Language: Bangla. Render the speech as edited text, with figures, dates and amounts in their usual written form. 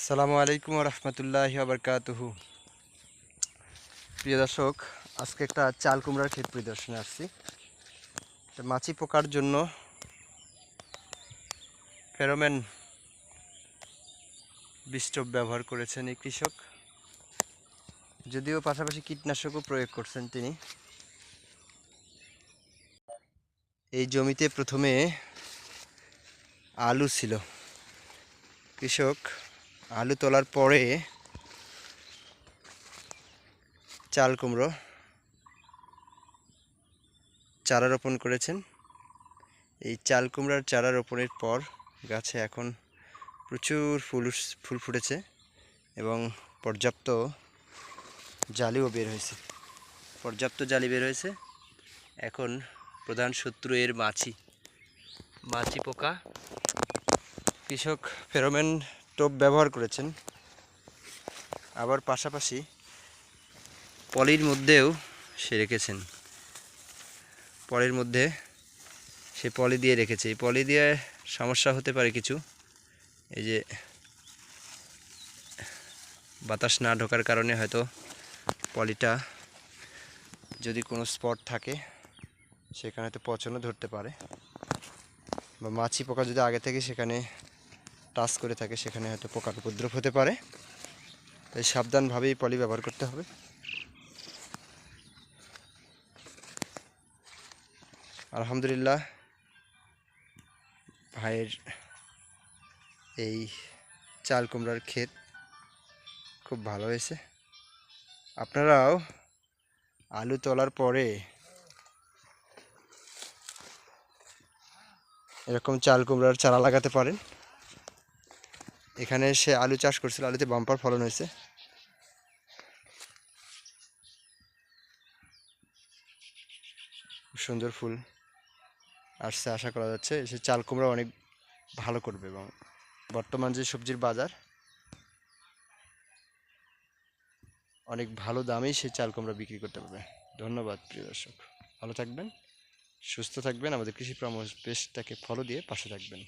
আসসালামু আলাইকুম রহমতুল্লাহি ওয়া বারাকাতুহু। প্রিয় দর্শক, আজকে একটা চাল কুমড়ার ক্ষেত পরিদর্শনে আসছি। মাছি পোকার জন্য ফেরোমেন বিস্টপ ব্যবহার করেছেন এই কৃষক, যদিও পাশাপাশি কীটনাশকও প্রয়োগ করছেন তিনি। এই জমিতে প্রথমে আলু ছিল। কৃষক আলু তোলার পরে চাল কুমড়ো চারা রোপণ করেছেন। এই চাল কুমড়ার চারা রোপণের পর গাছে এখন প্রচুর ফুল ফুটেছে এবং পর্যাপ্ত জালিও বের হয়েছে। এখন প্রধান শত্রু এর মাছি পোকা। কৃষক ফেরোমেন টোপ ব্যবহার করেছেন, আবার পাশাপাশি পলির মধ্যেও সে রেখেছেন। পলির মধ্যে সে পলি দিয়ে রেখেছে। এই পলি দিয়ে সমস্যা হতে পারে কিছু, এই যে বাতাস না ঢোকার কারণে হয়তো পলিটা যদি কোনো স্পট থাকে সেখানে হয়তো পচনও ধরতে পারে, বা মাছি পোকা যদি আগে থেকে সেখানে টাচ করে থাকে সেখানে হয়তো পোকার উপদ্রব হতে পারে। তাই সাবধানভাবেই পলি ব্যবহার করতে হবে। আলহামদুলিল্লাহ, ভাইয়ের এই চাল কুমড়ার ক্ষেত খুব ভালো হয়েছে। আপনারাও আলু তোলার পরে এরকম চাল কুমড়ার চারা লাগাতে পারেন। এখানে সে আলু চাষ করছিল, আলুতে বাম্পার ফলন হয়েছে। খুব সুন্দর ফুল আসছে, আশা করা যাচ্ছে সে চাল কুমড়া অনেক ভালো করবে এবং বর্তমান যে সবজির বাজার, অনেক ভালো দামেই সে চাল কুমড়া বিক্রি করতে পারবে। ধন্যবাদ প্রিয় দর্শক, ভালো থাকবেন, সুস্থ থাকবেন, আমাদের কৃষি পরামর্শ পেজটাকে ফলো দিয়ে পাশে থাকবেন।